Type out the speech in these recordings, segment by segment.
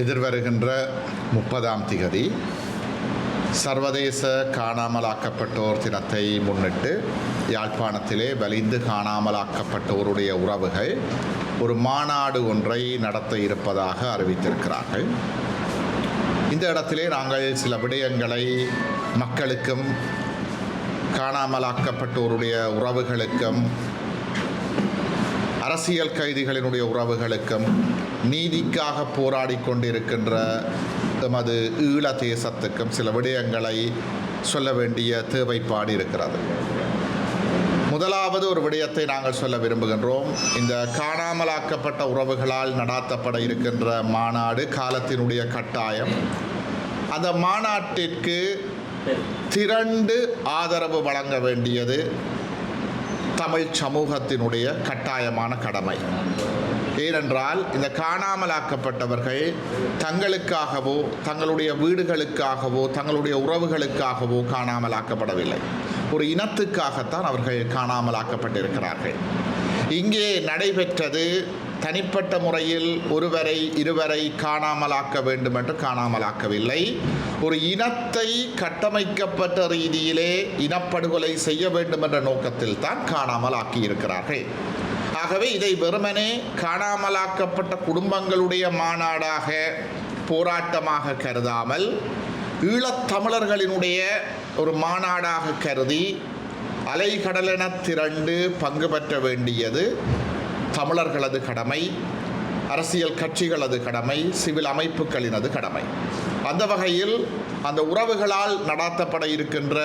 எதிர்வருகின்ற 30ஆம் திகதி சர்வதேச காணாமலாக்கப்பட்டோர் தினத்தை முன்னிட்டு யாழ்ப்பாணத்திலே வலிந்து காணாமலாக்கப்பட்டோருடைய உறவுகள் ஒரு மாநாடு ஒன்றை நடத்த இருப்பதாக அறிவித்திருக்கிறார்கள். இந்த இடத்திலே நாங்கள் சில விடயங்களை மக்களுக்கும் காணாமலாக்கப்பட்டோருடைய உறவுகளுக்கும் அரசியல் கைதிகளினுடைய உறவுகளுக்கும் நீதிக்காக போராடி கொண்டிருக்கின்ற எமது ஈழ தேசத்துக்கும் சில விடயங்களை சொல்ல வேண்டிய தேவைப்பாடு இருக்கிறது. முதலாவது ஒரு விடயத்தை நாங்கள் சொல்ல விரும்புகின்றோம். இந்த காணாமலாக்கப்பட்ட உறவுகளால் நடாத்தப்பட இருக்கின்ற மாநாடு காலத்தினுடைய கட்டாயம். அந்த மாநாட்டிற்கு திரண்டு ஆதரவு வழங்க வேண்டியது தமிழ் சமூகத்தினுடைய கட்டாயமான கடமை. ஏனென்றால் இந்த காணாமலாக்கப்பட்டவர்கள் தங்களுக்காகவோ தங்களுடைய வீடுகளுக்காகவோ தங்களுடைய உறவுகளுக்காகவோ காணாமலாக்கப்படவில்லை. ஒரு இனத்துக்காகத்தான் அவர்கள் காணாமலாக்கப்பட்டிருக்கிறார்கள். இங்கே நடைபெற்றது தனிப்பட்ட முறையில் ஒருவரை இருவரை காணாமலாக்க வேண்டும் என்று காணாமலாக்கவில்லை. ஒரு இனத்தை கட்டமைக்கப்பட்ட ரீதியிலே இனப்படுகொலை செய்ய வேண்டும் என்ற நோக்கத்தில் தான் காணாமலாக்கி இருக்கிறார்கள். ஆகவே இதை வெறுமனே காணாமலாக்கப்பட்ட குடும்பங்களுடைய மாநாடாக போராட்டமாக கருதாமல் ஈழத்தமிழர்களினுடைய ஒரு மாநாடாக கருதி அலைகடலென திரண்டு பங்கு பெற்ற வேண்டியது தமிழர்களது கடமை, அரசியல் கட்சிகளது கடமை, சிவில் அமைப்புகளினது கடமை. அந்த வகையில் அந்த உறவுகளால் நடாத்தப்பட இருக்கின்ற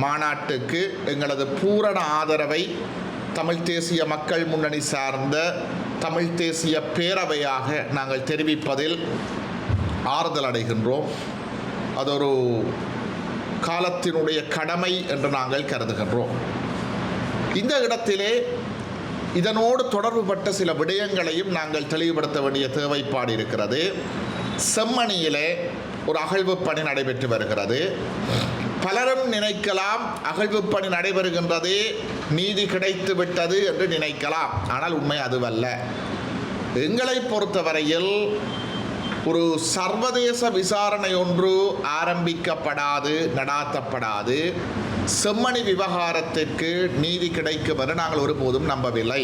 மாநாட்டுக்கு எங்களது பூரண ஆதரவை தமிழ் தேசிய மக்கள் முன்னணி சார்ந்த தமிழ் தேசிய பேரவையாக நாங்கள் தெரிவிப்பதில் ஆறுதல் அடைகின்றோம். அது ஒரு காலத்தினுடைய கடமை என்று நாங்கள் கருதுகின்றோம். இந்த இடத்திலே இதனோடு தொடர்புபட்ட சில விடயங்களையும் நாங்கள் தெளிவுபடுத்த வேண்டிய தேவைப்பாடு இருக்கிறது. செம்மணியிலே ஒரு அகழ்வு பணி நடைபெற்று வருகிறது. பலரும் நினைக்கலாம் அகழ்வு பணி நடைபெறுகின்றதே நீதி கிடைத்து விட்டது என்று நினைக்கலாம். ஆனால் உண்மை அதுவல்ல. எங்களை பொறுத்தவரையில் ஒரு சர்வதேச விசாரணை ஒன்று ஆரம்பிக்கப்படாது, நடாத்தப்படாது செம்மணி விவகாரத்திற்கு நீதி கிடைக்கும் என்று நாங்கள் ஒருபோதும் நம்பவில்லை.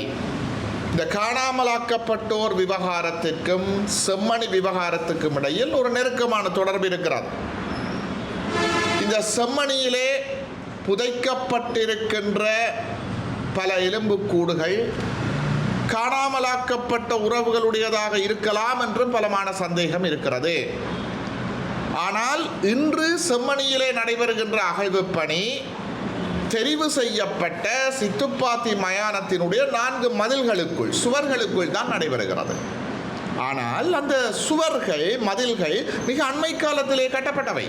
இந்த காணாமலாக்கப்பட்டோர் விவகாரத்திற்கும் செம்மணி விவகாரத்துக்கும் இடையில் ஒரு நெருக்கமான தொடர்பு இருக்கிறது. இந்த செம்மணியிலே புதைக்கப்பட்டிருக்கின்ற பல எலும்புக்கூடுகள் காணாமலாக்கப்பட்ட உறவுகளுடையதாக இருக்கலாம் என்று பலமான சந்தேகம் இருக்கிறது. ஆனால் இன்று செம்மணியிலே நடைபெறுகின்ற அகழ்வு பணி தெரிவு செய்யப்பட்ட சித்துப்பாத்தி மயானத்தினுடைய 4 மதில்களுக்குள் சுவர்களுக்குள் தான் நடைபெறுகிறது. ஆனால் அந்த சுவர்கள் மதில்கள் மிக அண்மை காலத்திலே கட்டப்பட்டவை.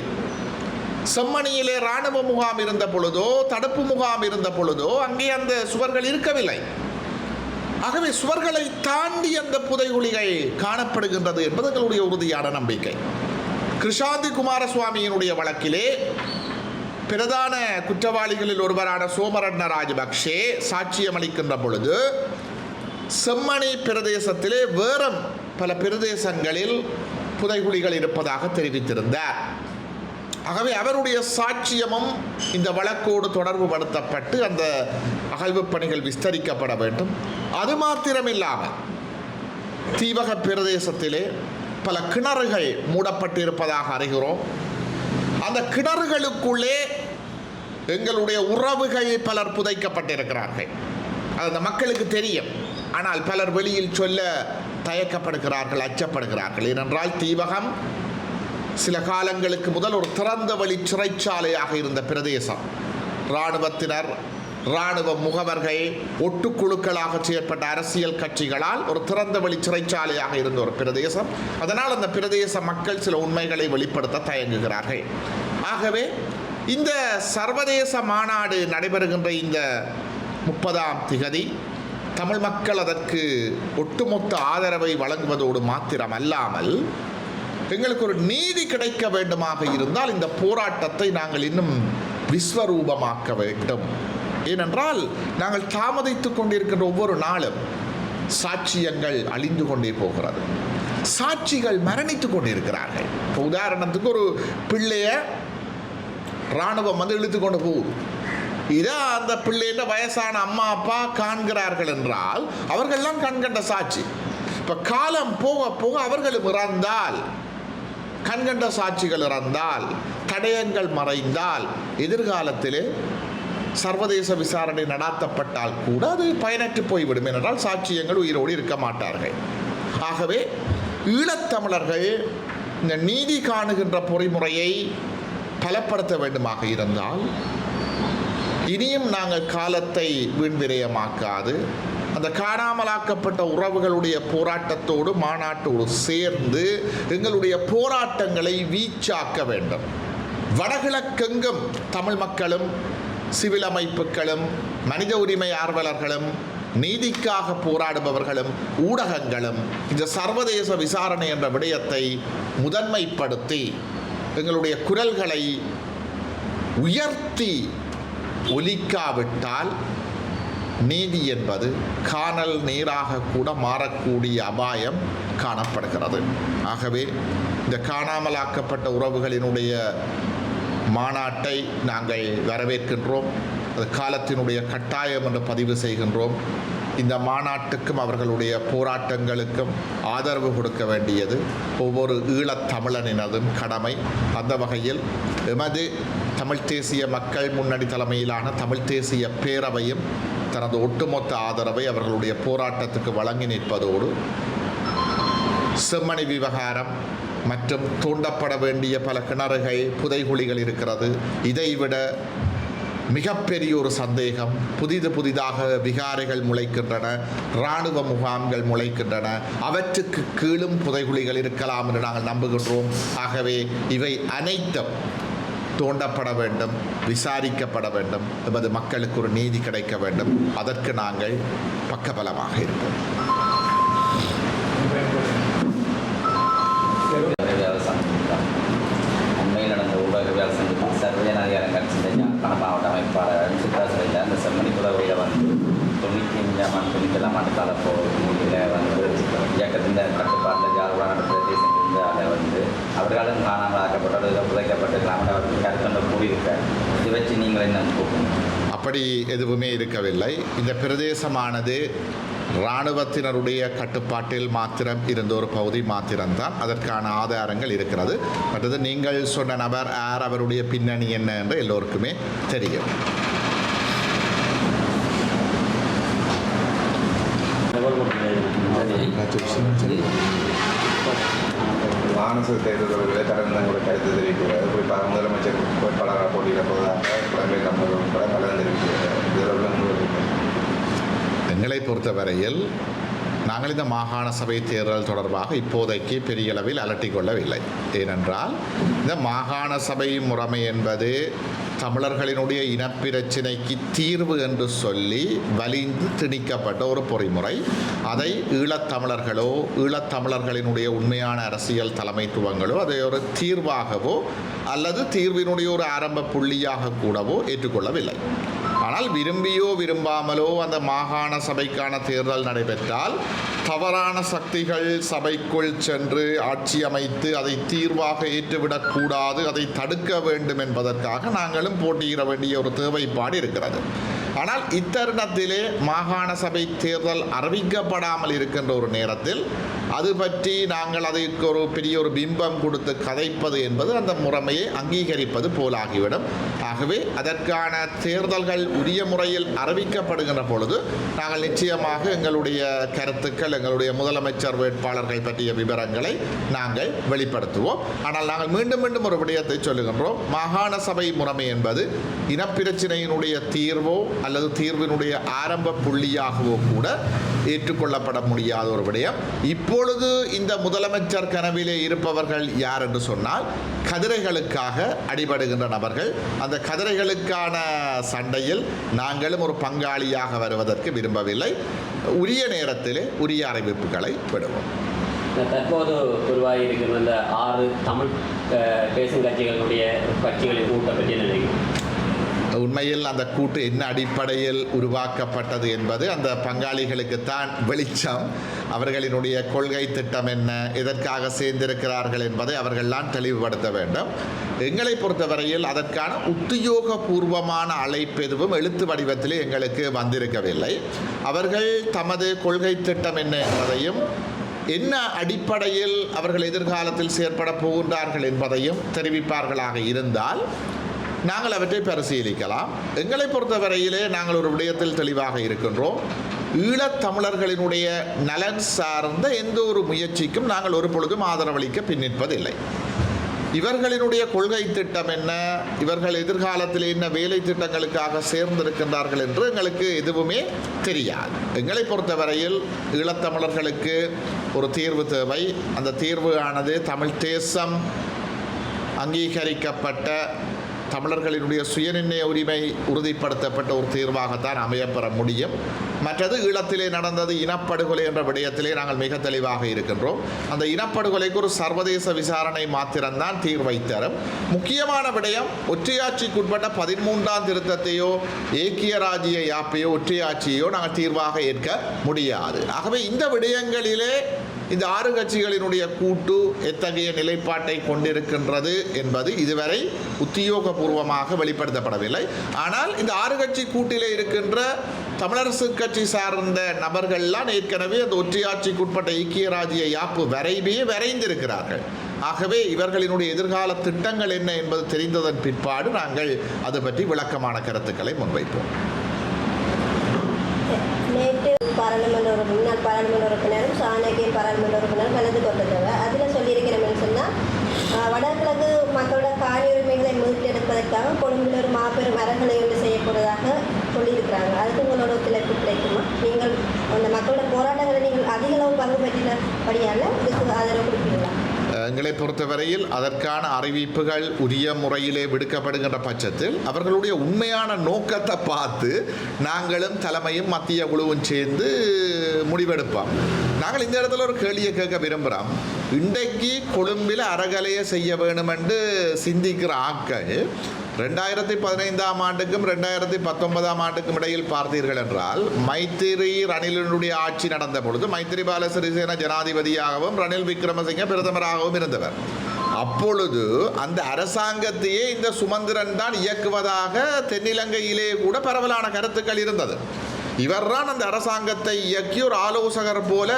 செம்மணியிலே இராணுவ முகாம் இருந்த பொழுதோ தடுப்பு முகாம் இருந்த பொழுதோ அங்கே அந்த சுவர்கள் இருக்கவில்லை. ஆகவே சுவர்களை தாண்டி அந்த புதைகுழிகள் காணப்படுகின்றது என்பது எங்களுடைய உறுதியான நம்பிக்கை. கிருஷாந்தி குமாரசுவாமியினுடைய வழக்கிலே பிரதான குற்றவாளிகளில் ஒருவரான சோமரட்ன ராஜபக்ஷே சாட்சியம் அளிக்கின்ற பொழுது செம்மணி பிரதேசத்திலே வேறும் பல பிரதேசங்களில் புதைகுழிகள் இருப்பதாக தெரிவித்திருந்தார். ஆகவே அவருடைய சாட்சியமும் இந்த வழக்கோடு தொடர்பு படுத்தப்பட்டு அந்த அகழ்வு பணிகள் விஸ்தரிக்கப்பட வேண்டும். அது மாத்திரமில்லாமல் தீவக பிரதேசத்திலே பல கிணறுகள் மூடப்பட்டிருப்பதாக அறிகிறோம். அந்த கிணறுகளுக்குள்ளே எங்களுடைய உறவுகள் பலர் புதைக்கப்பட்டிருக்கிறார்கள். அது அந்த மக்களுக்கு தெரியும். ஆனால் பலர் வெளியில் சொல்ல தயக்கப்படுகிறார்கள், அச்சப்படுகிறார்கள். ஏனென்றால் தீவகம் சில காலங்களுக்கு முதல் ஒரு திறந்த வழி சிறைச்சாலையாக இருந்த பிரதேசம். இராணுவத்தினர், இராணுவ முகவர்கள், ஒட்டுக்குழுக்களாக செயற்பட்ட அரசியல் கட்சிகளால் ஒரு திறந்த வழி சிறைச்சாலையாக இருந்த ஒரு பிரதேசம். அதனால் அந்த பிரதேச மக்கள் சில உண்மைகளை வெளிப்படுத்த தயங்குகிறார்கள். ஆகவே இந்த சர்வதேச மாநாடு நடைபெறுகின்ற இந்த 30ஆம் திகதி தமிழ் மக்கள் அதற்கு ஒட்டுமொத்த ஆதரவை வழங்குவதோடு மாத்திரமல்லாமல் எங்களுக்கு ஒரு நீதி கிடைக்க வேண்டுமாக இருந்தால் இந்த போராட்டத்தை நாங்கள் இன்னும் விஸ்வரூபமாக்க வேண்டும். ஏனென்றால் நாங்கள் தாமதித்துக் கொண்டிருக்கின்ற ஒவ்வொரு நாளும் சாட்சியங்கள் அழிந்து கொண்டே போகிறது. சாட்சிகள் மரணித்து கொண்டிருக்கிறார்கள். இப்போ உதாரணத்துக்கு ஒரு பிள்ளைய இராணுவம் இழுத்து கொண்டு போகுது. இதை அந்த பிள்ளைன்ற வயசான அம்மா அப்பா காண்கிறார்கள் என்றால் அவர்கள்லாம் கண்கண்ட சாட்சி. இப்போ காலம் போக போக அவர்களும் இறந்தால், கண்கண்ட சாட்சிகள் இறந்தால், தடயங்கள் மறைந்தால், எதிர்காலத்திலே சர்வதேச விசாரணை நடாத்தப்பட்டால் கூட அது பயனற்று போய்விடும். என்றால் சாட்சியங்கள் உயிரோடு இருக்க மாட்டார்கள். ஆகவே ஈழத்தமிழர்கள் இந்த நீதி காணுகின்ற பொறிமுறையை பலப்படுத்த வேண்டுமாக இருந்தால் இனியும் நாங்கள் காலத்தை வீண்விரயமாக்காது அந்த காணாமலாக்கப்பட்ட உறவுகளுடைய போராட்டத்தோடு மாநாட்டோடு சேர்ந்து எங்களுடைய போராட்டங்களை வீச்சாக்க வேண்டும். வடகிழக்கெங்கும் தமிழ் மக்களும் சிவில் அமைப்புகளும் மனித உரிமை ஆர்வலர்களும் நீதிக்காக போராடுபவர்களும் ஊடகங்களும் இந்த சர்வதேச விசாரணை என்ற விடயத்தை முதன்மைப்படுத்தி எங்களுடைய குரல்களை உயர்த்தி ஒலிக்காவிட்டால் நீதி என்பது காணல் நீராக கூட மாறக்கூடிய அபாயம் காணப்படுகிறது. ஆகவே இந்த காணாமலாக்கப்பட்ட உறவுகளினுடைய மாநாட்டை நாங்கள் வரவேற்கின்றோம். அது காலத்தினுடைய கட்டாயம் என்று பதிவு செய்கின்றோம். இந்த மாநாட்டுக்கும் அவர்களுடைய போராட்டங்களுக்கும் ஆதரவு கொடுக்க வேண்டியது ஒவ்வொரு ஈழத்தமிழனினதும் கடமை. அந்த வகையில் எமது தமிழ் தேசிய மக்கள் முன்னணி தலைமையிலான தமிழ் தேசிய பேரவையும் தனது ஒட்டுமொத்த ஆதரவை அவர்களுடைய போராட்டத்துக்கு வழங்கி நிற்பதோடு செம்மணி விவகாரம் மற்றும் தூண்டப்பட வேண்டிய பல கிணறுகள் புதைகுழிகள் இருக்கிறது. இதைவிட மிகப்பெரிய ஒரு சந்தேகம், புதிதாக விகாரைகள் முளைக்கின்றன, இராணுவ முகாம்கள் முளைக்கின்றன, அவற்றுக்கு கீழும் புதைகுழிகள் இருக்கலாம் என்று நாங்கள் நம்புகின்றோம். ஆகவே இவை அனைத்தும் தோண்டப்பட வேண்டும், விசாரிக்கப்பட வேண்டும், எமது மக்களுக்கு ஒரு நீதி கிடைக்க வேண்டும். அதற்கு நாங்கள் பக்கபலமாக இருப்போம். அண்மையில் நடந்த ஊடகவியல் சந்திப்பு சர்வஜனாதிகாரம் கட்சியின் யாழ்ப்பாண மாவட்ட அமைப்பாளர் சித்ரா சிலையில் அந்த செம்மணி புதவியில் 95 ஆண்டு காலப்போதில் இயக்கத்தின் கட்டுப்பாட்டில் யாழ்ப்பாண பிரதேசத்திலிருந்து அதை அவர்களும் காணாமல் ஆக்கப்பட்டது புதைக்கப்பட்டு கிராம கருத்தொன்று கூடியிருக்கார். இதை வச்சு நீங்கள் என்ன கூப்பிடுங்க? அப்படி எதுவுமே இருக்கவில்லை. இந்த பிரதேசமானது இராணுவத்தினருடைய கட்டுப்பாட்டில் மாத்திரம் இருந்த ஒரு பகுதி மாத்திரம்தான். அதற்கான ஆதாரங்கள் இருக்கிறது. மற்றது நீங்கள் சொன்ன நபர் யார், அவருடைய பின்னணி என்ன என்று எல்லோருக்குமே தெரியும். மாநகர தேர்தல்களை கடந்த கூட கருத்து தெரிவிக்கிறார். குறிப்பாக முதலமைச்சர் வேட்பாளராக போட்டியிட போவதாக புலம்பெயர் தமிழர்கள் உட்பட பலரும் தெரிவிக்கிறார். எங்களை பொறுத்தவரையில் நாங்கள் இந்த மாகாண சபை தேர்தல் தொடர்பாக இப்போதைக்கு பெரிய அளவில் அலட்டிக்கொள்ளவில்லை. ஏனென்றால் இந்த மாகாண சபை முறைமை என்பது தமிழர்களினுடைய இனப்பிரச்சினைக்கு தீர்வு என்று சொல்லி வலிந்து திணிக்கப்பட்ட ஒரு பொறிமுறை. அதை ஈழத்தமிழர்களோ ஈழத்தமிழர்களினுடைய உண்மையான அரசியல் தலைமைத்துவங்களோ அதை ஒரு தீர்வாகவோ அல்லது தீர்வினுடைய ஒரு ஆரம்ப புள்ளியாக கூடவோ ஏற்றுக்கொள்ளவில்லை. ஆனால் விரும்பியோ விரும்பாமலோ அந்த மாகாண சபைக்கான தேர்தல் நடைபெற்றால் தவறான சக்திகள் சபைக்குள் சென்று ஆட்சி அமைத்து அதை தீர்வாக ஏற்றுவிடக்கூடாது, அதை தடுக்க வேண்டும் என்பதற்காக நாங்களும் போட்டியிட வேண்டிய ஒரு தேவைப்பாடு இருக்கிறது. ஆனால் இத்தருணத்திலே மாகாண சபை தேர்தல் அறிவிக்கப்படாமல் இருக்கின்ற ஒரு நேரத்தில் அது பற்றி நாங்கள் அதற்கு ஒரு பெரிய ஒரு பிம்பம் கொடுத்து கதைப்பது என்பது அந்த முறைமையை அங்கீகரிப்பது போலாகிவிடும். ஆகவே அதற்கான தேர்தல்கள் உரிய முறையில் அறிவிக்கப்படுகின்ற பொழுது நாங்கள் நிச்சயமாக எங்களுடைய கருத்துக்கள், எங்களுடைய முதலமைச்சர் வேட்பாளர்கள் பற்றிய விவரங்களை நாங்கள் வெளிப்படுத்துவோம். ஆனால் நாங்கள் மீண்டும் மீண்டும் ஒரு விடயத்தை சொல்லுகின்றோம். மாகாண சபை முறைமை என்பது இனப்பிரச்சினையினுடைய தீர்வோ அல்லது தீர்வினுடைய ஆரம்ப புள்ளியாகவோ கூட ஏற்றுக்கொள்ளப்பட முடியாத ஒரு விடயம். இப்பொழுது இந்த முதலமைச்சர் கனவிலே இருப்பவர்கள் யார் என்று சொன்னால் கதிரைகளுக்காக அடிபடுகின்ற நபர்கள். அந்த கதிரைகளுக்கான சண்டையில் நாங்களும் ஒரு பங்காளியாக வருவதற்கு விரும்பவில்லை. உரிய நேரத்திலே உரிய அறிவிப்புகளை விடுவோம். தற்போது உருவாகி இருக்கிற இந்த 6 தமிழ் பேசும் கட்சிகளின் கூட்டத்தை பற்றி நினைக்கிறேன். உண்மையில் அந்த கூட்டு என்ன அடிப்படையில் உருவாக்கப்பட்டது என்பது அந்த பங்காளிகளுக்குத்தான் வெளிச்சம். அவர்களினுடைய கொள்கை திட்டம் என்ன, எதற்காக சேர்ந்திருக்கிறார்கள் என்பதை அவர்கள்லாம் தெளிவுபடுத்த வேண்டும். எங்களை பொறுத்தவரையில் அதற்கான உத்தியோகபூர்வமான அழைப்பு எதுவும் எழுத்து வடிவத்திலே எங்களுக்கு வந்திருக்கவில்லை. அவர்கள் தமது கொள்கை திட்டம் என்ன என்பதையும் என்ன அடிப்படையில் அவர்கள் எதிர்காலத்தில் செயற்பட போகின்றார்கள் என்பதையும் தெரிவிப்பார்களாக இருந்தால் நாங்கள் அவற்றை பரிசீலிக்கலாம். எங்களை பொறுத்தவரையிலே நாங்கள் ஒரு விடயத்தில் தெளிவாக இருக்கின்றோம். ஈழத்தமிழர்களினுடைய நலன் சார்ந்த எந்த ஒரு முயற்சிக்கும் நாங்கள் ஒரு பொழுதும் ஆதரவளிக்க பின்னிற்பதில்லை. இவர்களினுடைய கொள்கை திட்டம் என்ன, இவர்கள் எதிர்காலத்தில் என்ன வேலை திட்டங்களுக்காக சேர்ந்திருக்கின்றார்கள் என்று எங்களுக்கு எதுவுமே தெரியாது. எங்களை பொறுத்தவரையில் ஈழத்தமிழர்களுக்கு ஒரு தீர்வு தேவை. அந்த தீர்வு ஆனது தமிழ் தேசம் அங்கீகரிக்கப்பட்ட தமிழர்களினுடைய சுயநிர்ணய உரிமை உறுதிப்படுத்தப்பட்ட ஒரு தீர்வாகத்தான் அமையப்பெற முடியும். மற்றது ஈழத்திலே நடந்தது இனப்படுகொலை என்ற விடயத்திலே நாங்கள் மிக தெளிவாக இருக்கின்றோம். அந்த இனப்படுகொலைக்கு ஒரு சர்வதேச விசாரணை மாத்திரம்தான் தீர்வை தரும். முக்கியமான விடயம் ஒற்றையாட்சிக்குட்பட்ட 13ஆம் திருத்தத்தையோ ஏக்கிய ராஜ்ய யாப்பையோ ஒற்றையாட்சியோ நாங்கள் தீர்வாக ஏற்க முடியாது. ஆகவே இந்த விடயங்களிலே இந்த 6 கட்சிகளினுடைய கூட்டு எத்தகைய நிலைப்பாட்டை கொண்டிருக்கின்றது என்பது இதுவரை உத்தியோகபூர்வமாக வெளிப்படுத்தப்படவில்லை. ஆனால் இந்த 6 கட்சி கூட்டிலே இருக்கின்ற தமிழரசு கட்சி சார்ந்த நபர்கள்லாம் ஏற்கனவே அந்த ஒற்றையாட்சிக்குட்பட்ட ஐக்கிய ராஜ்ய யாப்பு வரைந்திருக்கிறார்கள். ஆகவே இவர்களினுடைய எதிர்கால திட்டங்கள் என்ன என்பது தெரிந்ததன் பிற்பாடு நாங்கள் அது பற்றி விளக்கமான கருத்துக்களை முன்வைப்போம். நேற்று முன்னாள் பாராளுமன்ற உறுப்பினரும் சாணக்கியன் பாராளுமன்ற உறுப்பினரும் கலந்து கொண்டிருந்தவர். அதில் சொல்லியிருக்கிறோம்னு சொன்னால் வடகிழக்கு மக்களோட காணி உரிமைகளை மீட்டெடுப்பதற்காக கொழும்பில் ஒரு மாபெரும் அறங்களை ஒன்று செய்யப்படுவதாக சொல்லியிருக்கிறாங்க. அதுக்கு உங்களோட ஒத்துழைப்பு கிடைக்குமா? நீங்கள் அந்த மக்களோட போராட்டங்களை நீங்கள் அதிக அளவு பங்கு பெற்றினபடியால் இதுக்கு ஆதரவு கொடுப்பீங்களா? எங்களை பொறுத்தவரையில் அதற்கான அறிவிப்புகள் உரிய முறையிலே விடுக்கப்படுகின்ற பட்சத்தில் அவர்களுடைய உண்மையான நோக்கத்தை பார்த்து நாங்களும் தலைமையும் மத்திய குழுவும் சேர்ந்து முடிவெடுப்போம். நாங்கள் இந்த இடத்துல ஒரு கேள்வியை கேட்க விரும்புகிறோம். இன்றைக்கு கொழும்பில் அறகலையை செய்ய வேணும் என்று சிந்திக்கிற ஆக்கள் 2015ஆம் ஆண்டுக்கும் 2019ஆம் ஆண்டுக்கும் இடையில் பார்த்தீர்கள் என்றால் மைத்திரி ரணிலினுடைய ஆட்சி நடந்த பொழுது மைத்திரிபால சிறிசேன ஜனாதிபதியாகவும் ரணில் விக்ரமசிங்க பிரதமராகவும் இருந்தவர். அப்பொழுது அந்த அரசாங்கத்தையே இந்த சுமந்திரன் தான் இயக்குவதாக தென்னிலங்கையிலே கூட பரவலான கருத்துக்கள் இருந்தது. இவர்தான் அந்த அரசாங்கத்தை இயக்கி ஒரு ஆலோசகர் போல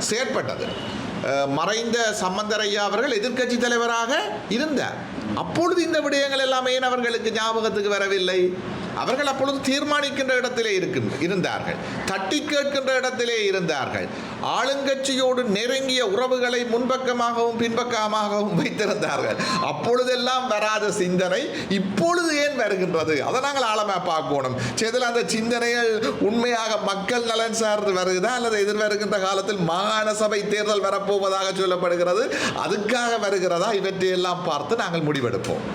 செயற்பட்டது. மறைந்த சம்பந்தரையா அவர்கள் எதிர்க்கட்சி தலைவராக இருந்தார். அப்பொழுது இந்த விடயங்கள் எல்லாமே அவர்களுக்கு ஞாபகத்துக்கு வரவில்லை. அவர்கள் அப்பொழுது தீர்மானிக்கின்ற இடத்திலே இருந்தார்கள், தட்டி கேட்கின்ற இடத்திலே இருந்தார்கள். ஆளுங்கட்சியோடு நெருங்கிய உறவுகளை முன்பக்கமாகவும் பின்பக்கமாகவும் வைத்திருந்தார்கள். அப்பொழுதெல்லாம் வராத சிந்தனை இப்பொழுது ஏன் வருகின்றது? அதை நாங்கள் ஆழமாக பார்க்கணும். சேதல் அந்த சிந்தனைகள் உண்மையாக மக்கள் நலன் சார்ந்து வருகிறதா அல்லது எதிர்வருகின்ற காலத்தில் மாகாண சபை தேர்தல் வரப்போவதாக சொல்லப்படுகிறது, அதுக்காக வருகிறதா? இவற்றையெல்லாம் பார்த்து நாங்கள் முடிவெடுப்போம்.